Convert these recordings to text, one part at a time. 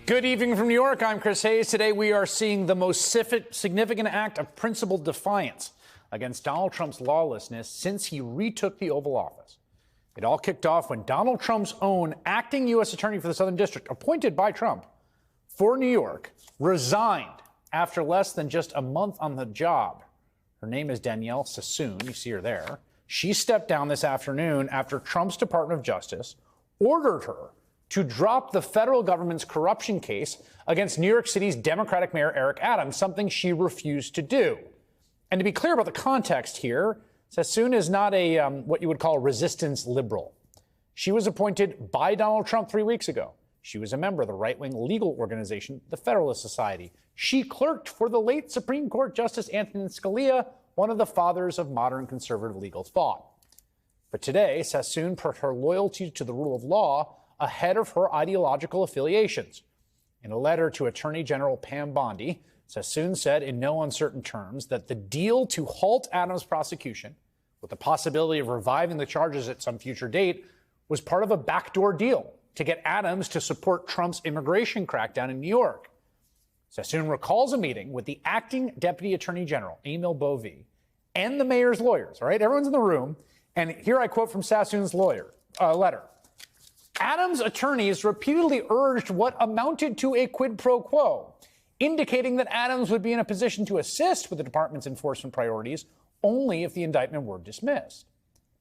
Good evening from New York. I'm Chris Hayes. Today we are seeing the most significant act of principled defiance against Donald Trump's lawlessness since he retook the Oval Office. It all kicked off when Donald Trump's own acting U.S. attorney for the Southern District, appointed by Trump for New York, resigned after less than just a month on the job. Her name is Danielle Sassoon. You see her there. She stepped down this afternoon after Trump's Department of Justice ordered her to drop the federal government's corruption case against New York City's Democratic Mayor Eric Adams, something she refused to do. And to be clear about the context here, Sassoon is not a what you would call resistance liberal. She was appointed by Donald Trump 3 weeks ago. She was a member of the right-wing legal organization, the Federalist Society. She clerked for the late Supreme Court Justice Antonin Scalia, one of the fathers of modern conservative legal thought. But today, Sassoon put her loyalty to the rule of law ahead of her ideological affiliations. In a letter to Attorney General Pam Bondi, Sassoon said in no uncertain terms that the deal to halt Adams' prosecution, with the possibility of reviving the charges at some future date, was part of a backdoor deal to get Adams to support Trump's immigration crackdown in New York. Sassoon recalls a meeting with the acting Deputy Attorney General, Emil Bovee, and the mayor's lawyers. All right, everyone's in the room. And here I quote from Sassoon's letter. Adams' attorneys repeatedly urged what amounted to a quid pro quo, indicating that Adams would be in a position to assist with the department's enforcement priorities only if the indictment were dismissed.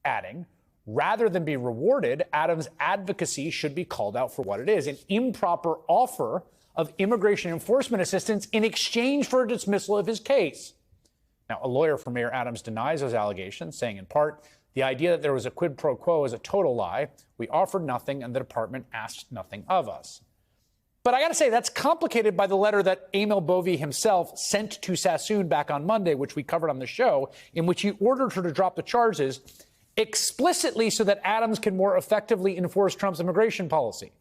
Adding, rather than be rewarded, Adams' advocacy should be called out for what it is, an improper offer of immigration enforcement assistance in exchange for a dismissal of his case. Now, a lawyer for Mayor Adams denies those allegations, saying in part, the idea that there was a quid pro quo is a total lie. We offered nothing and the department asked nothing of us. But I got to say, that's complicated by the letter that Emil Bovee himself sent to Sassoon back on Monday, which we covered on the show, in which he ordered her to drop the charges explicitly so that Adams can more effectively enforce Trump's immigration policy.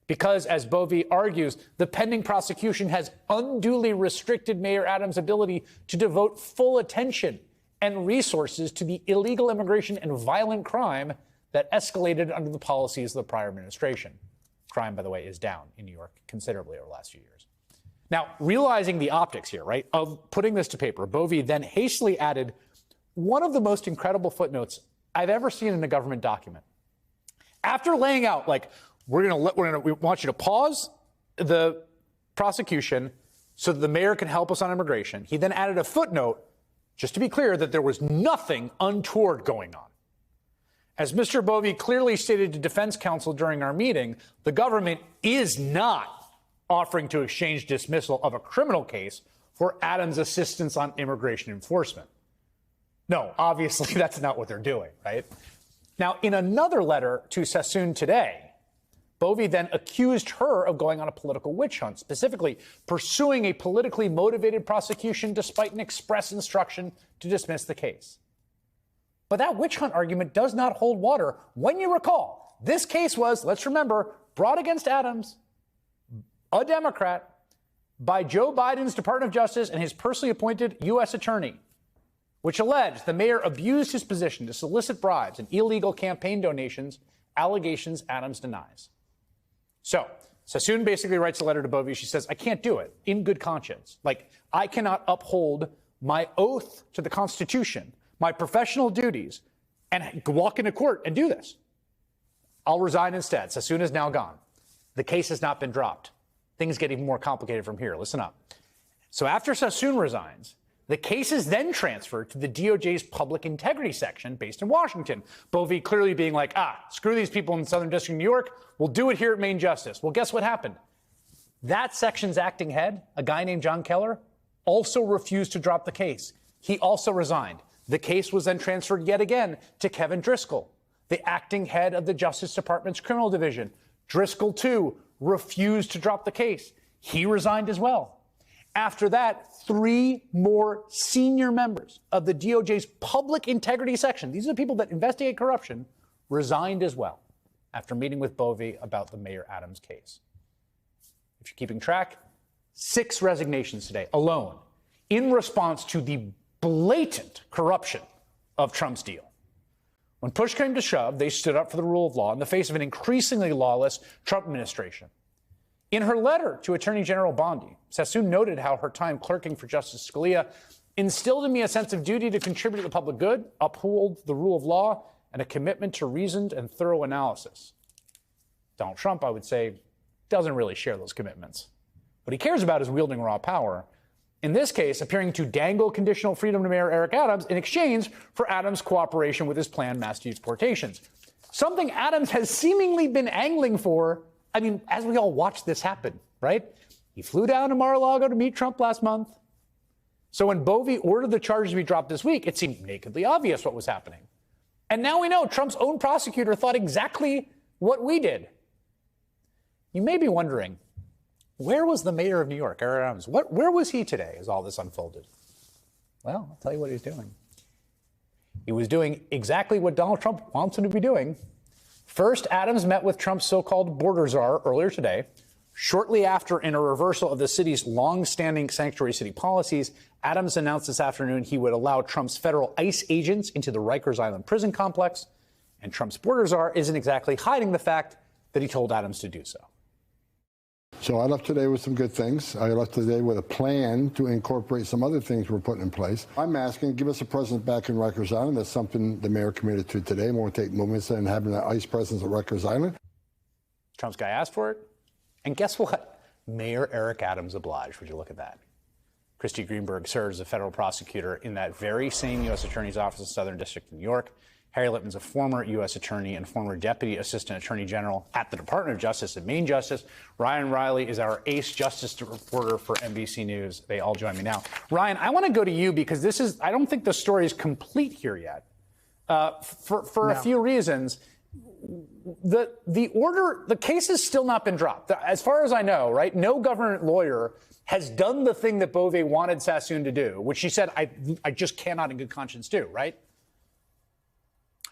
Because, as Bovee argues, the pending prosecution has unduly restricted Mayor Adams' ability to devote full attention and resources to the illegal immigration and violent crime that escalated under the policies of the prior administration. Crime, by the way, is down in New York considerably over the last few years. Now, realizing the optics here, right, of putting this to paper, Bovee then hastily added one of the most incredible footnotes I've ever seen in a government document. After laying out, like, we want you to pause the prosecution so that the mayor can help us on immigration, he then added a footnote, just to be clear, that there was nothing untoward going on. As Mr. Bovee clearly stated to defense counsel during our meeting, the government is not offering to exchange dismissal of a criminal case for Adams' assistance on immigration enforcement. No, obviously that's not what they're doing, right? Now, in another letter to Sassoon today, Bovee then accused her of going on a political witch hunt, specifically pursuing a politically motivated prosecution despite an express instruction to dismiss the case. But that witch hunt argument does not hold water when you recall this case was, let's remember, brought against Adams, a Democrat, by Joe Biden's Department of Justice and his personally appointed U.S. attorney, which alleged the mayor abused his position to solicit bribes and illegal campaign donations, allegations Adams denies. So Sassoon basically writes a letter to Bovee. She says, I can't do it in good conscience. Like, I cannot uphold my oath to the Constitution, my professional duties, and walk into court and do this. I'll resign instead. Sassoon is now gone. The case has not been dropped. Things get even more complicated from here. Listen up. So after Sassoon resigns, the case is then transferred to the DOJ's public integrity section based in Washington. Bovee clearly being like, screw these people in the Southern District of New York. We'll do it here at Main Justice. Well, guess what happened? That section's acting head, a guy named John Keller, also refused to drop the case. He also resigned. The case was then transferred yet again to Kevin Driscoll, the acting head of the Justice Department's criminal division. Driscoll, too, refused to drop the case. He resigned as well. After that, 3 more senior members of the DOJ's public integrity section, these are the people that investigate corruption, resigned as well after meeting with Bovee about the Mayor Adams case. If you're keeping track, 6 resignations today alone in response to the blatant corruption of Trump's deal. When push came to shove, they stood up for the rule of law in the face of an increasingly lawless Trump administration. In her letter to Attorney General Bondi, Sassoon noted how her time clerking for Justice Scalia instilled in me a sense of duty to contribute to the public good, uphold the rule of law, and a commitment to reasoned and thorough analysis. Donald Trump, I would say, doesn't really share those commitments. What he cares about is wielding raw power. In this case, appearing to dangle conditional freedom to Mayor Eric Adams in exchange for Adams' cooperation with his planned mass deportations. Something Adams has seemingly been angling for, as we all watch this happen, right? He flew down to Mar-a-Lago to meet Trump last month. So when Bovee ordered the charges to be dropped this week, it seemed nakedly obvious what was happening. And now we know Trump's own prosecutor thought exactly what we did. You may be wondering, where was the mayor of New York, Eric Adams? Where was he today as all this unfolded? Well, I'll tell you what he was doing. He was doing exactly what Donald Trump wants him to be doing. First, Adams met with Trump's so-called border czar earlier today. Shortly after, in a reversal of the city's long-standing sanctuary city policies, Adams announced this afternoon he would allow Trump's federal ICE agents into the Rikers Island prison complex. And Trump's border czar isn't exactly hiding the fact that he told Adams to do so. So I left today with some good things. I left today with a plan to incorporate some other things we're putting in place. I'm asking, give us a presence back in Rikers Island. That's something the mayor committed to today. We'll take movements and having an ICE presence at Rikers Island. Trump's guy asked for it. And guess what? Mayor Eric Adams obliged. Would you look at that? Christy Greenberg serves as a federal prosecutor in that very same U.S. Attorney's Office in Southern District of New York. Harry Litman's a former U.S. attorney and former deputy assistant attorney general at the Department of Justice and Maine Justice. Ryan Riley is our ace justice reporter for NBC News. They all join me now. Ryan, I want to go to you because I don't think the story is complete here yet for a few reasons. The case has still not been dropped. As far as I know, right, no government lawyer has done the thing that Bovee wanted Sassoon to do, which she said, I just cannot in good conscience do, right?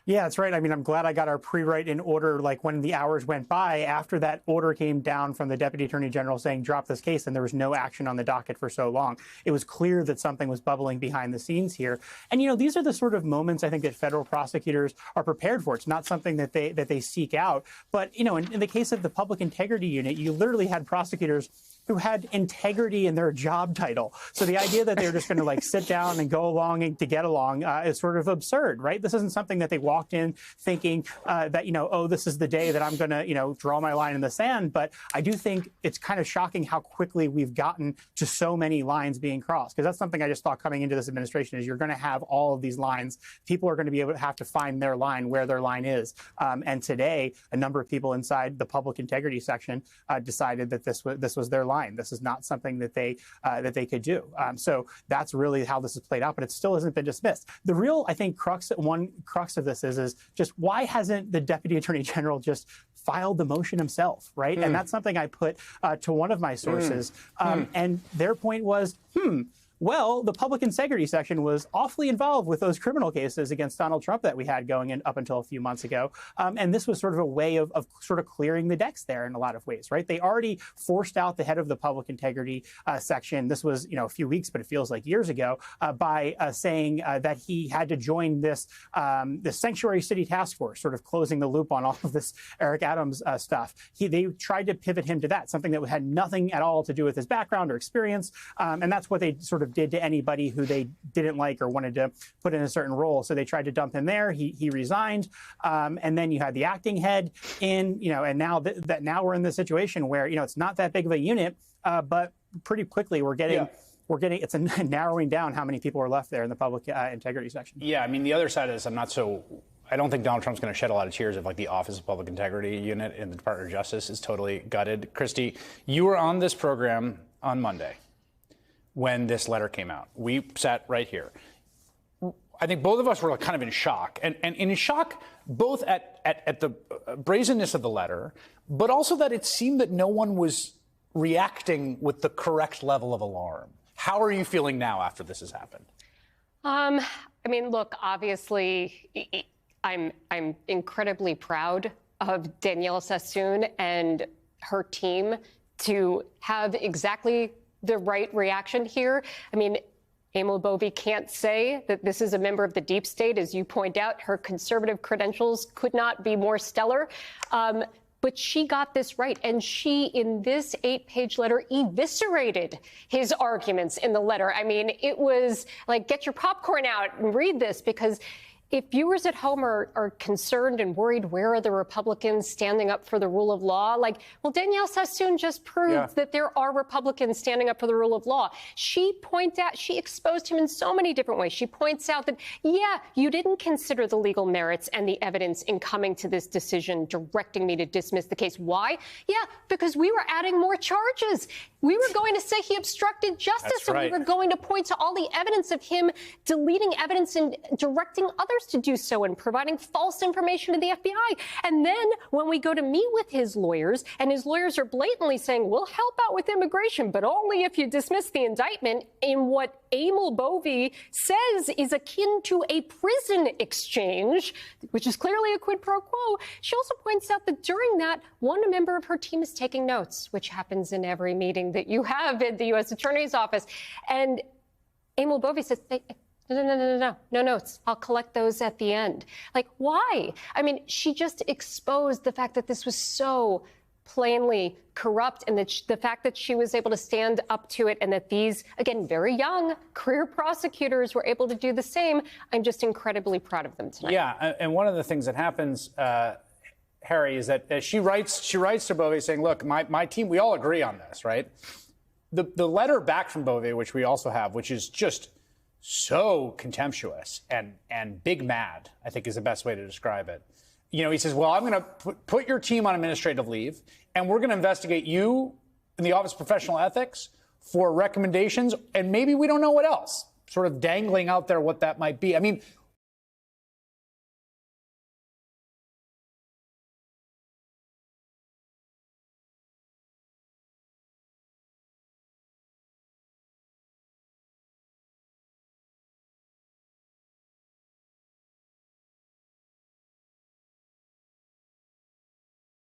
Yeah, that's right. I'm glad I got our pre-write in order, like when the hours went by after that order came down from the Deputy Attorney General saying drop this case, and there was no action on the docket for so long. It was clear that something was bubbling behind the scenes here. And, these are the sort of moments I think that federal prosecutors are prepared for. It's not something that they seek out. But, in the case of the Public Integrity Unit, you literally had prosecutors who had integrity in their job title. So the idea that they're just going to sit down and go along and to get along is sort of absurd, right? This isn't something that they walked in thinking that, oh, this is the day that I'm going to, draw my line in the sand. But I do think it's kind of shocking how quickly we've gotten to so many lines being crossed, because that's something I just thought coming into this administration is you're going to have all of these lines. People are going to be able to have to find their line, where their line is. And today, a number of people inside the public integrity section decided that this was their line. This is not something that they could do. So that's really how this has played out, but it still hasn't been dismissed. The real, I think, crux of this is just why hasn't the Deputy Attorney General just filed the motion himself, right? And that's something I put to one of my sources. And their point was, well, the public integrity section was awfully involved with those criminal cases against Donald Trump that we had going in up until a few months ago. And this was sort of a way of sort of clearing the decks there in a lot of ways, right? They already forced out the head of the public integrity section. This was, a few weeks, but it feels like years ago, by saying that he had to join this sanctuary city task force, sort of closing the loop on all of this Eric Adams stuff. They tried to pivot him to that, something that had nothing at all to do with his background or experience. And that's what they sort of did to anybody who they didn't like or wanted to put in a certain role. So they tried to dump him there. He resigned. And then you had the acting head in, and now now we're in this situation where, it's not that big of a unit, but pretty quickly we're getting it's a narrowing down how many people are left there in the public integrity section. Yeah, the other side of this, I don't think Donald Trump's going to shed a lot of tears if the Office of Public Integrity Unit in the Department of Justice is totally gutted. Christy, you were on this program on Monday when this letter came out. We sat right here. I think both of us were kind of in shock, and in shock both at the brazenness of the letter, but also that it seemed that no one was reacting with the correct level of alarm. How are you feeling now after this has happened? Look, obviously, I'm incredibly proud of Danielle Sassoon and her team to have exactly the right reaction here. Emil Bovee can't say that this is a member of the deep state. As you point out, her conservative credentials could not be more stellar. but she got this right. And she, in this 8-page letter, eviscerated his arguments in the letter. I mean, it was like, get your popcorn out and read this, because if viewers at home are concerned and worried, where are the Republicans standing up for the rule of law? Like, well, Danielle Sassoon just proved that there are Republicans standing up for the rule of law. She exposed him in so many different ways. She points out that, yeah, you didn't consider the legal merits and the evidence in coming to this decision, directing me to dismiss the case. Why? Yeah, because we were adding more charges. We were going to say he obstructed justice, That's right. and we were going to point to all the evidence of him deleting evidence and directing others to do so and providing false information to the FBI. And then when we go to meet with his lawyers, and his lawyers are blatantly saying, we'll help out with immigration, but only if you dismiss the indictment, in what Emil Bovee says is akin to a prison exchange, which is clearly a quid pro quo. She also points out that during that, one member of her team is taking notes, which happens in every meeting that you have at the U.S. Attorney's Office. And Emil Bovee says, no notes. I'll collect those at the end. Like, why? I mean, she just exposed the fact that this was so plainly corrupt, and that the fact that she was able to stand up to it, and that these, again, very young career prosecutors were able to do the same. I'm just incredibly proud of them tonight. Yeah, and one of the things that happens, Harry, is that she writes to Bovee saying, look, my team, we all agree on this, right? The letter back from Bovee, which we also have, which is just so contemptuous and big mad, I think is the best way to describe it. You know, he says, well, I'm going to put your team on administrative leave, and we're going to investigate you in the Office of Professional Ethics for recommendations, and maybe we don't know what else, sort of dangling out there what that might be. I mean,